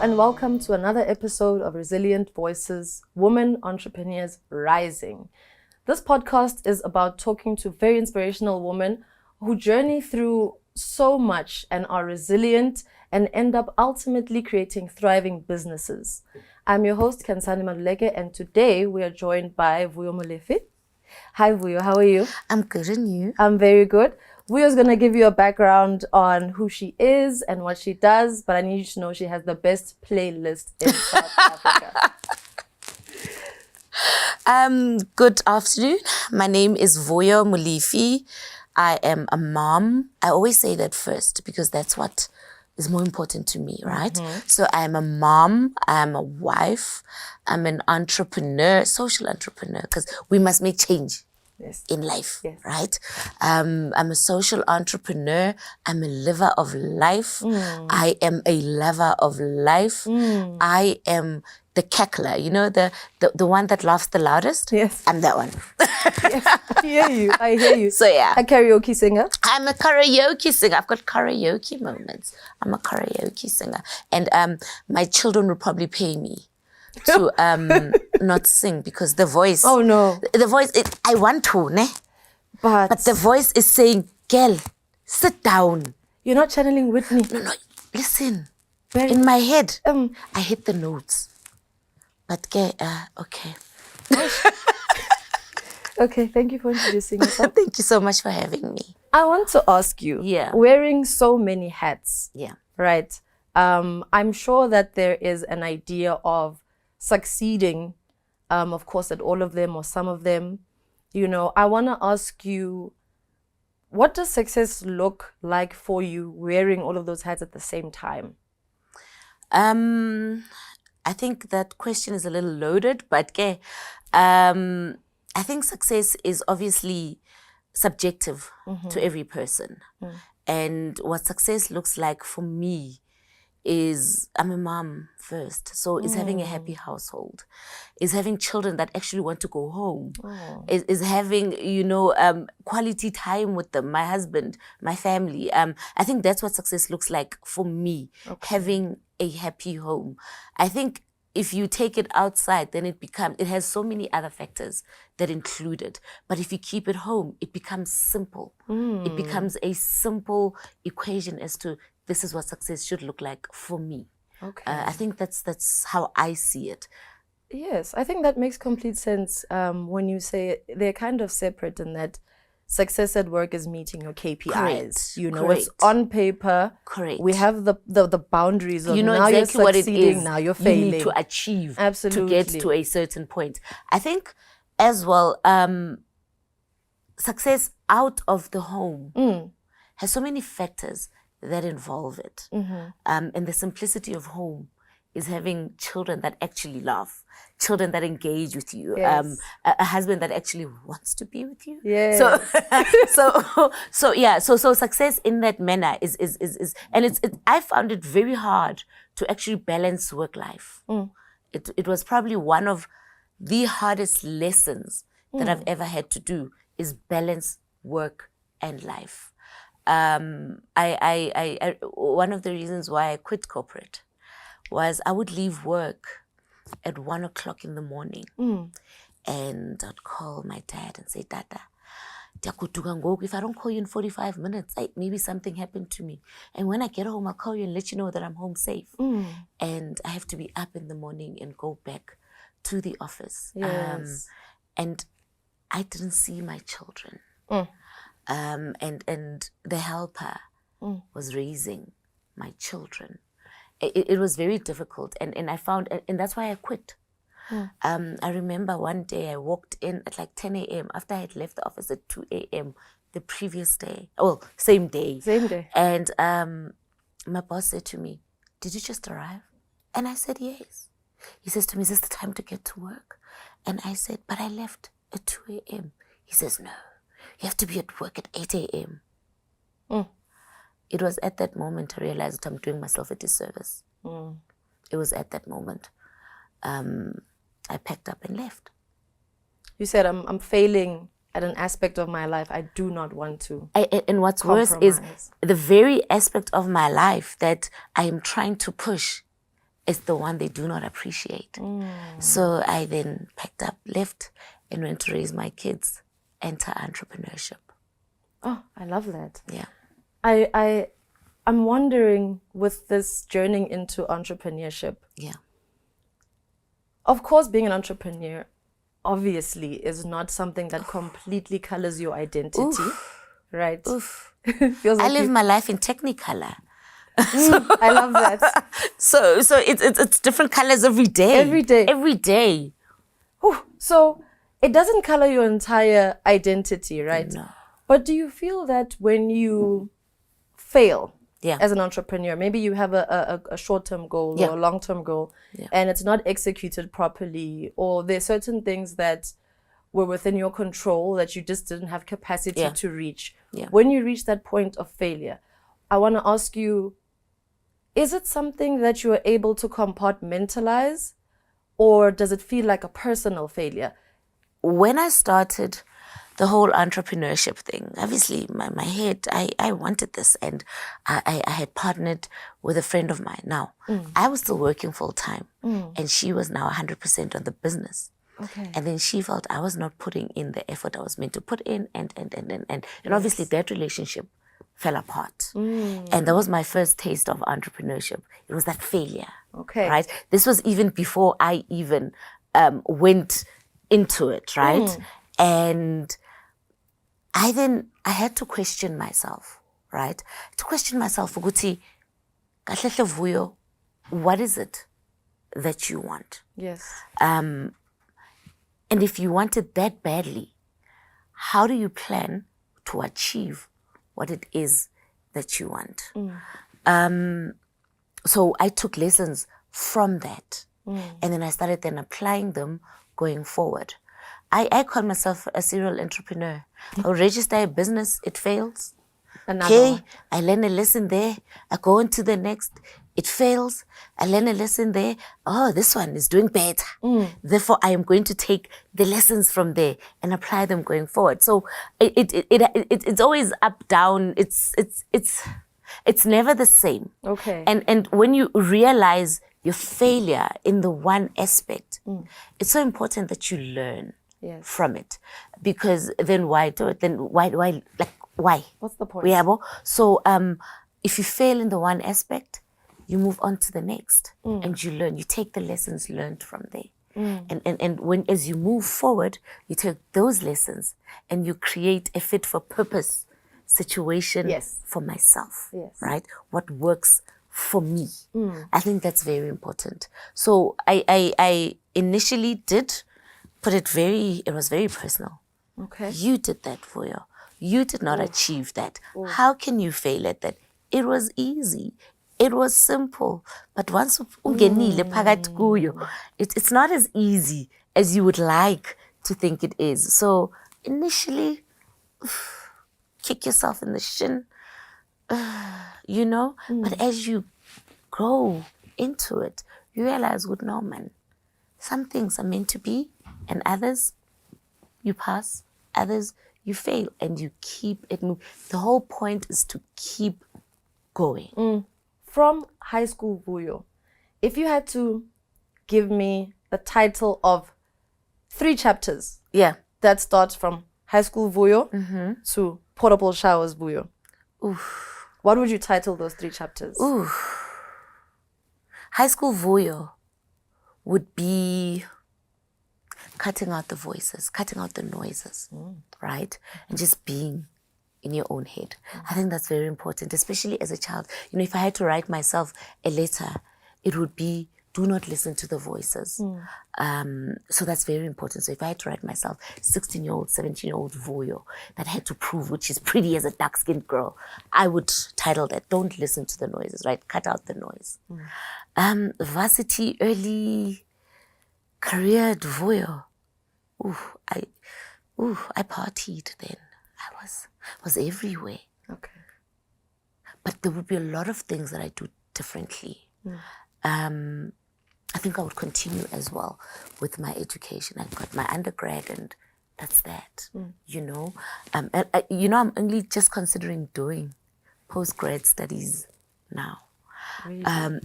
and welcome to another episode of Resilient Voices, Women Entrepreneurs Rising. This podcast is about talking to very inspirational women who journey through so much and are resilient and end up ultimately creating thriving businesses. I'm your host, Kansani Maduleke, and today we are joined by Vuyo Molefi. Hi Vuyo, how are you? I'm good, and you? I'm very good. Vuyo's going to give you a background on who she is and what she does, but I need you to know she has the best playlist in South Africa. Good afternoon. My name is Vuyo Molefi. I am a mom. I always say that first because that's what is more important to me, right? Mm-hmm. So I'm a mom, I'm a wife, I'm an entrepreneur, social entrepreneur, because we must make change. Yes. In life, yes. Right? I'm a social entrepreneur. I'm a liver of life. I am a lover of life. I am the cackler, you know, the one that laughs the loudest? Yes. I'm that one. Yes, I hear you. So yeah. A karaoke singer? I'm a karaoke singer. I've got karaoke moments. I'm a karaoke singer. And my children will probably pay me to not sing because the voice. Oh no. The voice, I want to, ne? But the voice is saying, girl, sit down. You're not channeling Whitney. No, listen. In my head, I hit the notes. But okay. Okay, thank you for introducing yourself. Thank you so much for having me. I want to ask you, wearing so many hats, right? I'm sure that there is an idea of succeeding, of course, at all of them or some of them. You know, I want to ask you, what does success look like for you wearing all of those hats at the same time? I think that question is a little loaded, but I think success is obviously subjective to every person. And what success looks like for me is I'm a mom first. So is having a happy household, is having children that actually want to go home, is having, quality time with them, my husband, my family. I think that's what success looks like for me, having a happy home. I think if you take it outside, then it has so many other factors that include it. But if you keep it home, it becomes simple. It becomes a simple equation as to this is what success should look like for me. Okay. I think that's how I see it. Yes, I think that makes complete sense when you say they're kind of separate in that success at work is meeting your KPIs. Correct. You know, it's on paper. Correct. We have the boundaries of now exactly you're what it succeeding, is now you're failing. You need to achieve Absolutely. to get to a certain point. I think as well, success out of the home has so many factors that involve it. And the simplicity of home is having children that actually love, children that engage with you, a husband that actually wants to be with you. Yes. So success in that manner is and I found it very hard to actually balance work life. It was probably one of the hardest lessons that I've ever had to do is balance work and life. I one of the reasons why I quit corporate was I would leave work at 1:00 in the morning and I'd call my dad and say, Dada, if I don't call you in 45 minutes, maybe something happened to me. And when I get home, I'll call you and let you know that I'm home safe. And I have to be up in the morning and go back to the office. Yes. And I didn't see my children. And the helper was raising my children. It was very difficult, and I found, and that's why I quit. I remember one day I walked in at like 10 a.m. after I had left the office at 2 a.m. the previous day. Well, same day. And my boss said to me, "Did you just arrive?" And I said, "Yes." He says to me, "Is this the time to get to work?" And I said, "But I left at 2 a.m. He says, "No, you have to be at work at 8 a.m. It was at that moment I realized that I'm doing myself a disservice. It was at that moment. I packed up and left. You said, I'm failing at an aspect of my life I do not want to and what's worse is the very aspect of my life that I am trying to push is the one they do not appreciate. So I then packed up, left, and went to raise my kids, enter entrepreneurship. Oh, I love that. Yeah. I'm wondering, with this journey into entrepreneurship. Yeah. Of course, being an entrepreneur obviously is not something that completely colors your identity, right? Feels I like live my life in Technicolor. I love that. So it's different colors every day. Every day. Whew. So it doesn't color your entire identity, right? No. But do you feel that when you fail Yeah. as an entrepreneur, maybe you have a short-term goal or a long-term goal, and it's not executed properly, or there's certain things that were within your control that you just didn't have capacity to reach. When you reach that point of failure, I want to ask you, is it something that you are able to compartmentalize, or does it feel like a personal failure? When I started the whole entrepreneurship thing, obviously my head, I wanted this, and I had partnered with a friend of mine. Now, I was still working full time, and she was now 100% on the business. Okay. And then she felt I was not putting in the effort I was meant to put in, and obviously that relationship fell apart. And that was my first taste of entrepreneurship. It was that failure. Okay. Right? This was even before I even went into it, right? And I had to question myself, right? To question myself, Uguti, kahle Vuyo, what is it that you want? Yes. And if you want it that badly, how do you plan to achieve what it is that you want? So I took lessons from that. And then I started then applying them going forward. I call myself a serial entrepreneur. I'll register a business, it fails. Okay, I learn a lesson there. I go on to the next. It fails. I learn a lesson there. Oh, this one is doing better. Therefore, I am going to take the lessons from there and apply them going forward. So it's always up, down. It's never the same. Okay. And when you realize your failure in the one aspect, it's so important that you learn from it. Because then why do it? Then why? Why? What's the point? So if you fail in the one aspect, you move on to the next and you learn. You take the lessons learned from there. And when as you move forward, you take those lessons and you create a fit for purpose situation for myself. Right? What works for me. I think that's very important. So I initially did put it was very personal. Okay. You did that, Vuyo. You did not achieve that. How can you fail at that? It was easy. It was simple. But once ungenile phakathi kuyo, it's not as easy as you would like to think it is. So initially, kick yourself in the shin, you know. But as you grow into it, you realize, good, no, man, some things are meant to be, and others you pass, others you fail, and you keep it moving. The whole point is to keep going. From high school Vuyo, if you had to give me a title of 3 chapters that starts from high school Vuyo to portable showers Vuyo, what would you title those 3 chapters? High school Vuyo would be cutting out the voices, cutting out the noises, right? And just being in your own head. I think that's very important, especially as a child. You know, if I had to write myself a letter, it would be, do not listen to the voices. So that's very important. So if I had to write myself 16-year-old, 17-year-old Vuyo that had to prove which is pretty as a dark-skinned girl, I would title that, don't listen to the noises, right? Cut out the noise. Varsity, early career Vuyo. I partied then. I was everywhere. Okay. But there would be a lot of things that I do differently. I think I would continue as well with my education. I got my undergrad and that's that, you know. I'm only just considering doing postgrad studies now. Really? And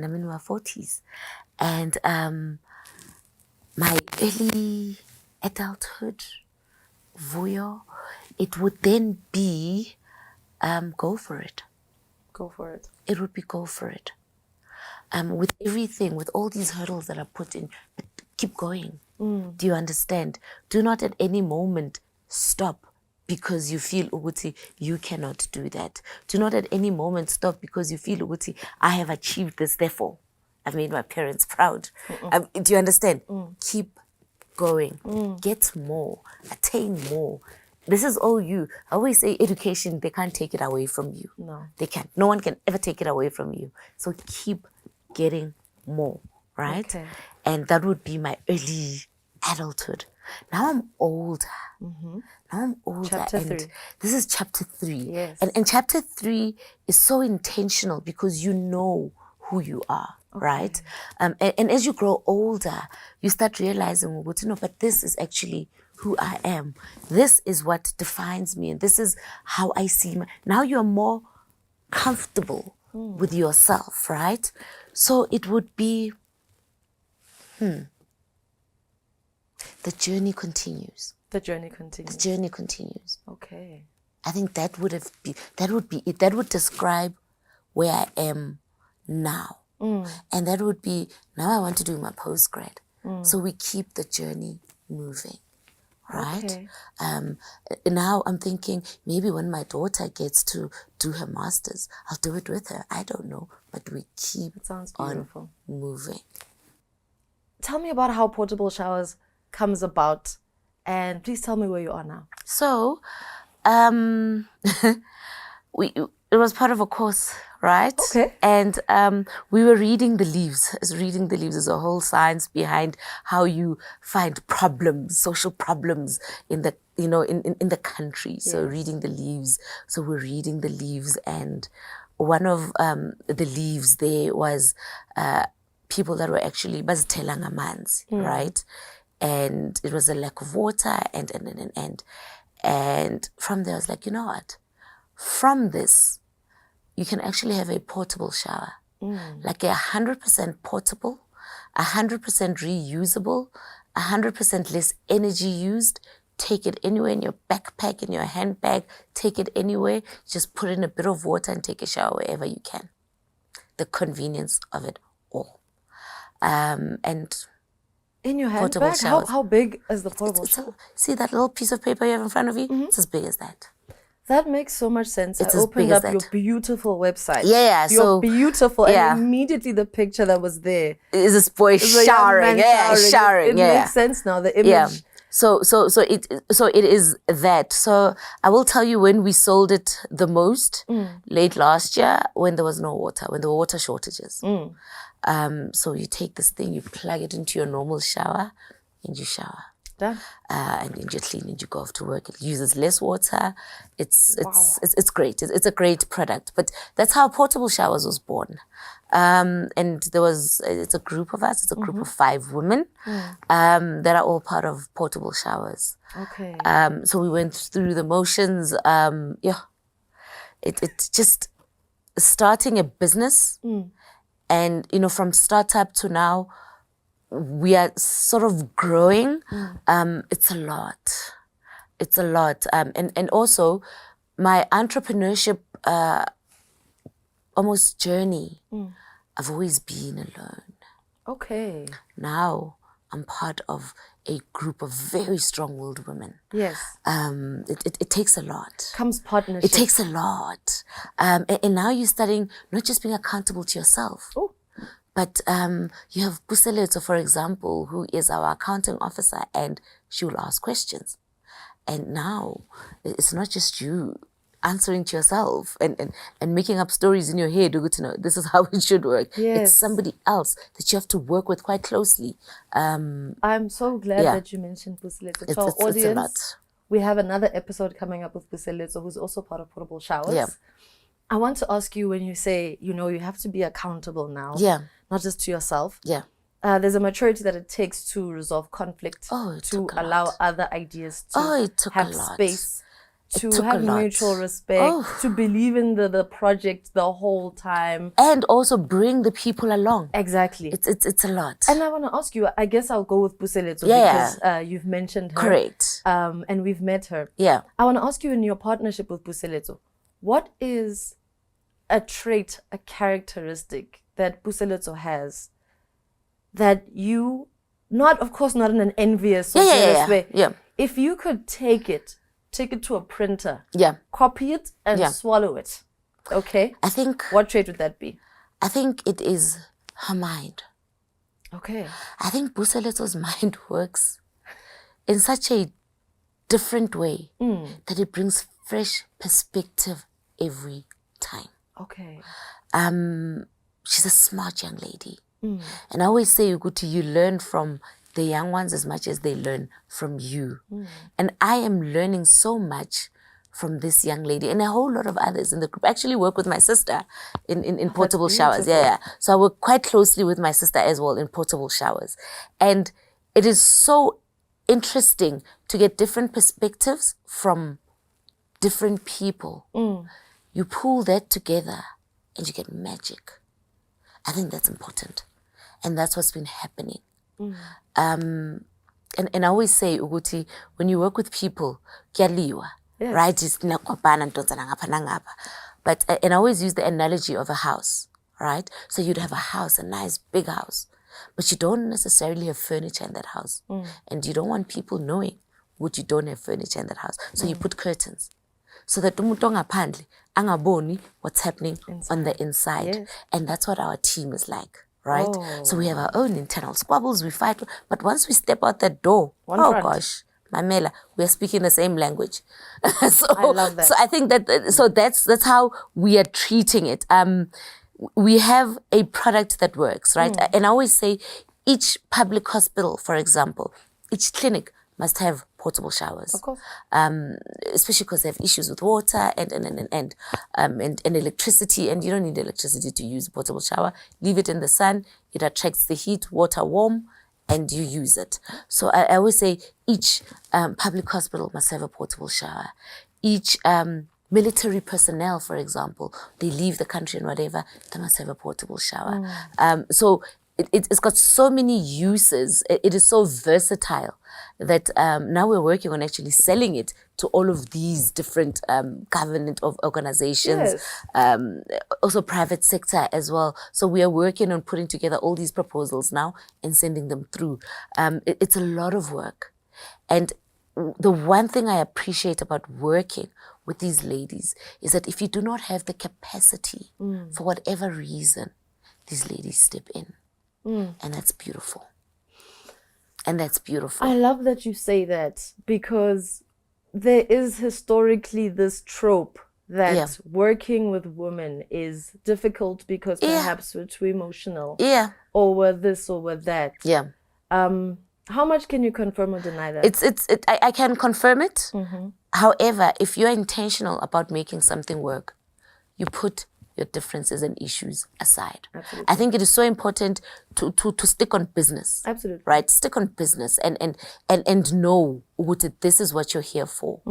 I'm in my 40s. And my early adulthood, Vuyo, it would then be go for it. Go for it. It would be go for it. With everything, with all these hurdles that are put in, but keep going. Do you understand? Do not at any moment stop because you feel ukuthi you cannot do that. Do not at any moment stop because you feel ukuthi I have achieved this, therefore I've made my parents proud. Do you understand? Keep going. Get more. Attain more. This is all you. I always say education, they can't take it away from you. No. They can't. No one can ever take it away from you. So keep getting more, right? Okay. And that would be my early adulthood. Now I'm older. Now I'm older. Chapter and 3. This is chapter 3. Yes. And chapter 3 is so intentional because you know who you are, right? And as you grow older, you start realizing, no, but this is actually who I am. This is what defines me, and this is how I see my. Now you're more comfortable with yourself, right? So it would be, the journey continues. The journey continues. The journey continues. Okay. I think that would be it. That would describe where I am now. And that would be, now I want to do my postgrad. So we keep the journey moving, right? Okay. Now I'm thinking maybe when my daughter gets to do her master's, I'll do it with her. I don't know, but we keep Sounds on beautiful. moving. Tell me about how Portable Showers comes about, and please tell me where you are now. So, it was part of a course, right? Okay. And we were reading the leaves. Reading the leaves is a whole science behind how you find problems, social problems in the in the country. So reading the leaves. So we're reading the leaves, and one of the leaves there was people that were actually bazitelang amanzi, right? And it was a lack of water, and from there I was like, you know what? From this, you can actually have a portable shower, like 100% portable, 100% reusable, 100% less energy used. Take it anywhere in your backpack, in your handbag, take it anywhere. Just put in a bit of water and take a shower wherever you can. The convenience of it all. And In your portable handbag? showers. How big is the portable shower? See that little piece of paper you have in front of you? It's as big as that. That makes so much sense. It's I as opened big as up your that. beautiful website. Yeah, You're so- beautiful. yeah. And immediately the picture that was there. Is this boy is a young showering? man Yeah, showering. It Yeah. makes sense now. The image. Yeah. So it is that. So I will tell you when we sold it the most, late last year, when there was no water, when there were water shortages. So you take this thing, you plug it into your normal shower, and you shower. Done. And then you clean and you go off to work. It uses less water. It's great. It's a great product. But that's how Portable Showers was born. And it's a group of us. It's a group of 5 women that are all part of Portable Showers. Okay. So we went through the motions. It's just starting a business, and from startup to now, we are sort of growing. It's a lot. It's a lot. And also my entrepreneurship almost journey, I've always been alone. Okay. Now I'm part of a group of very strong-willed women. Yes. It takes a lot. Comes partnership. It takes a lot. And now you're studying not just being accountable to yourself. Oh. But you have Buseletso, for example, who is our accounting officer, and she will ask questions. And now it's not just you answering to yourself and making up stories in your head. This is how it should work. Yes. It's somebody else that you have to work with quite closely. I'm so glad that you mentioned Buseletso. To our audience, it's a lot. we have another episode coming up with Buseletso, who's also part of Portable Showers. Yeah. I want to ask you, when you say, you have to be accountable now, not just to yourself. Yeah. There's a maturity that it takes to resolve conflict, Oh, it to took a allow lot. other ideas to Oh, it took have a lot. space. to took have a lot. mutual respect, to believe in the project the whole time. And also bring the people along. Exactly. It's a lot. And I want to ask you, I guess I'll go with Buseletso because you've mentioned her. Correct. And we've met her. Yeah. I want to ask you, in your partnership with Buseletso, what is a trait, a characteristic that Buseletso has that you, of course not in an envious or jealous way. Yeah. If you could take it to a printer, copy it and swallow it, okay? I think, what trait would that be? I think it is her mind. Okay. I think Buseletso's mind works in such a different way that it brings fresh perspective every time. Okay. She's a smart young lady. And I always say, Uguti, you learn from the young ones as much as they learn from you. And I am learning so much from this young lady and a whole lot of others in the group. I actually work with my sister in portable showers. Yeah. So I work quite closely with my sister as well in portable showers. And it is so interesting to get different perspectives from different people. You pull that together and you get magic. I think that's important. And that's what's been happening. And I always say, Uguti, when you work with people, right? But and I always use the analogy of a house, right? So you'd have a house, a nice big house, but you don't necessarily have furniture in that house. And you don't want people knowing what you don't have furniture in that house. So you put curtains so that angaboni what's happening on the inside. And that's what our team is like. Right? So we have our own internal squabbles, we fight, but once we step out that door, gosh, Mamela, we are speaking the same language. So I love that. So I think that's how we are treating it. We have a product that works, right? And I always say each public hospital, for example, each clinic must have portable showers. Of course. Especially because they have issues with water and electricity, and you don't need electricity to use a portable shower. Leave it in the sun, it attracts the heat, water warm, and you use it. So I always say each public hospital must have a portable shower. Each military personnel, for example, they leave the country and whatever, they must have a portable shower. So it's got so many uses. It is so versatile that now we're working on actually selling it to all of these different government organizations, also private sector as well. So we are working on putting together all these proposals now and sending them through. It's a lot of work. And the one thing I appreciate about working with these ladies is that if you do not have the capacity for whatever reason, these ladies step in. And that's beautiful. And that's beautiful. I love that you say that, because there is historically this trope that working with women is difficult because perhaps we're too emotional. Or we're this or we're that. How much can you confirm or deny that? I can confirm it. However, if you're intentional about making something work, you put your differences and issues aside. Absolutely. I think it is so important to stick on business. Absolutely. Right? Stick on business and know what this is what you're here for.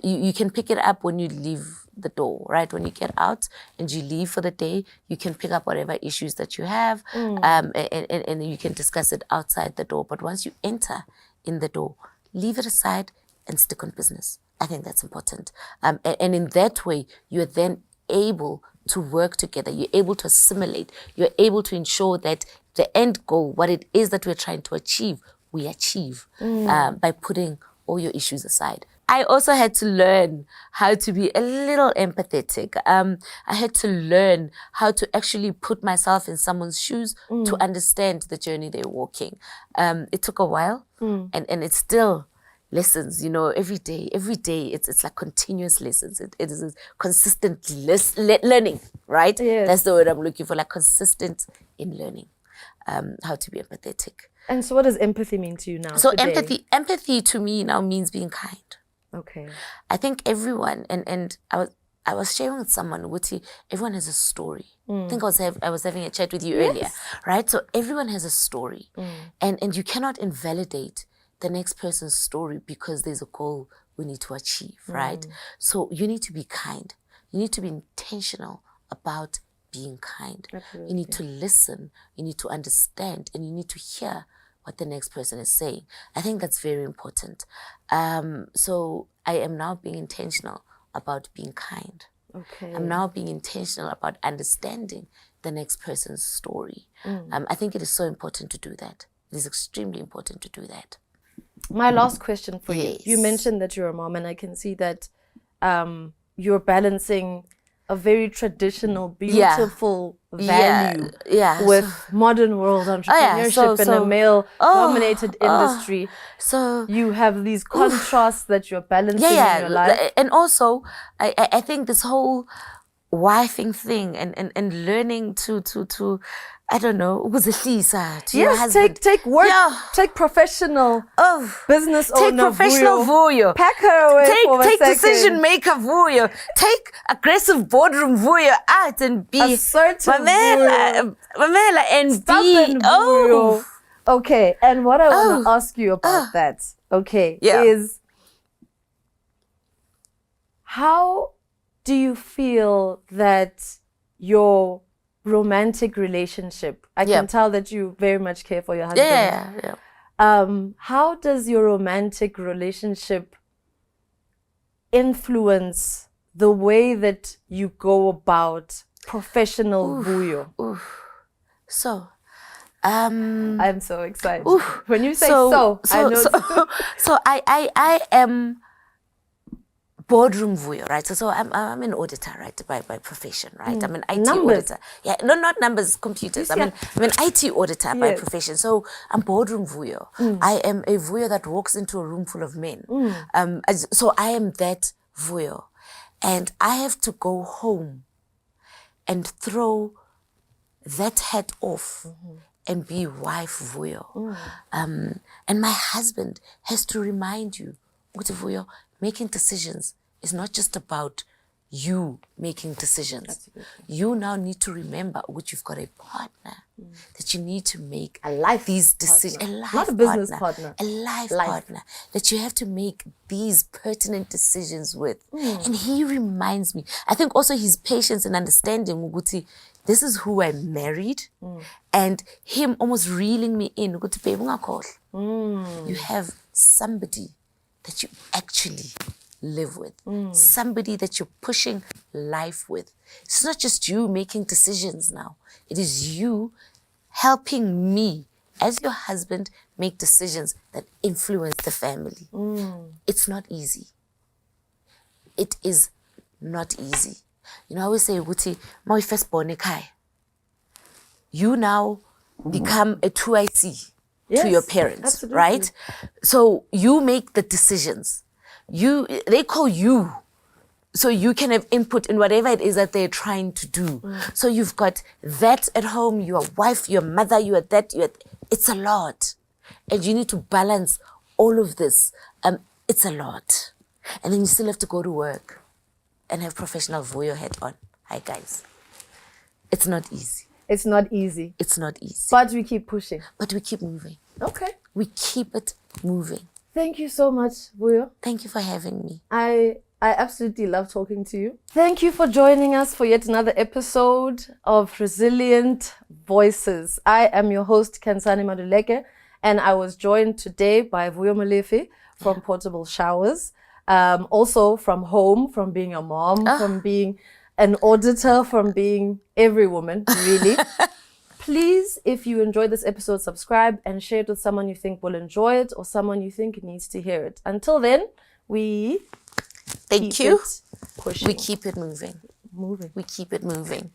You can pick it up when you leave the door, right? When you get out and you leave for the day, you can pick up whatever issues that you have, and you can discuss it outside the door. But once you enter in the door, leave it aside and stick on business. I think that's important. And in that way, you're then able to work together, you're able to assimilate, you're able to ensure that the end goal, what it is that we're trying to achieve, we achieve by putting all your issues aside. I also had to learn how to be a little empathetic. I had to learn how to actually put myself in someone's shoes to understand the journey they're walking. It took a while, and it's still lessons, every day, it's like continuous lessons. It is consistent learning, right? Yes. That's the word I'm looking for, like consistent in learning, how to be empathetic. And so what does empathy mean to you now? So today? empathy to me now means being kind. Okay. I think everyone, and I was sharing with someone, Wuti, everyone has a story. I think I was having a chat with you earlier, right? So everyone has a story, and you cannot invalidate the next person's story because there's a goal we need to achieve, right? So you need to be kind. You need to be intentional about being kind. Absolutely. You need to listen. You need to understand, and you need to hear what the next person is saying. I think that's very important. So I am now being intentional about being kind. Okay. I'm now being intentional about understanding the next person's story. I think it is so important to do that. It is extremely important to do that. My last question for you. Yes. You mentioned that you're a mom, and I can see that you're balancing a very traditional, beautiful value with modern world entrepreneurship in a male-dominated industry. So you have these contrasts that you're balancing in your life. And also, I think this whole wifing thing and learning to I don't know, to your husband. Take work, take professional business owner, take professional Vuyo. Pack her away for a take second. decision maker Vuyo. Take aggressive boardroom Vuyo out and be assertive Vuyo. Mamela and stubborn be Vuyo. Okay, and what I want to ask you about that, is how do you feel that your romantic relationship, I can tell that you very much care for your husband. How does your romantic relationship influence the way that you go about professional Vuyo? So, I'm so excited. When you say I know. So I am boardroom Vuyo, right? So I'm an auditor, right, by profession, right? I'm an IT auditor. Yeah, no, not numbers, computers. I'm an IT auditor by profession. So I'm boardroom Vuyo. I am a Vuyo that walks into a room full of men. So I am that Vuyo. And I have to go home and throw that hat off and be wife Vuyo. And my husband has to remind you, Vuyo, making decisions is not just about you making decisions. Absolutely. You now need to remember you've got a partner that you need to make these decisions. Not a business partner. A life partner that you have to make these pertinent decisions with. And he reminds me. I think also his patience and understanding, Uguti, this is who I married, and him almost reeling me in. Uguti, babe, you have somebody that you actually live with, somebody that you're pushing life with. It's not just you making decisions now. It is you helping me as your husband make decisions that influence the family. It's not easy. It is not easy. You know, I always say, Wuti, my first born kai. You now become a 2IC. To your parents, absolutely. Right? So you make the decisions. They call you, so you can have input in whatever it is that they're trying to do. So you've got that at home, your wife, your mother, it's a lot. And you need to balance all of this. It's a lot. And then you still have to go to work and have professional Vuyo hat on. Hi guys. It's not easy. It's not easy. It's not easy. But we keep pushing. But we keep moving. Okay. We keep it moving. Thank you so much, Vuyo. Thank you for having me. I absolutely love talking to you. Thank you for joining us for yet another episode of Resilient Voices. I am your host, Kansani Maduleke, and I was joined today by Vuyo Molefi from Portable Showers. Also from home, from being a mom, from being an auditor, from being every woman, really. Please, if you enjoyed this episode, subscribe and share it with someone you think will enjoy it or someone you think needs to hear it. Until then, we keep it pushing. We keep it moving. Moving. We keep it moving.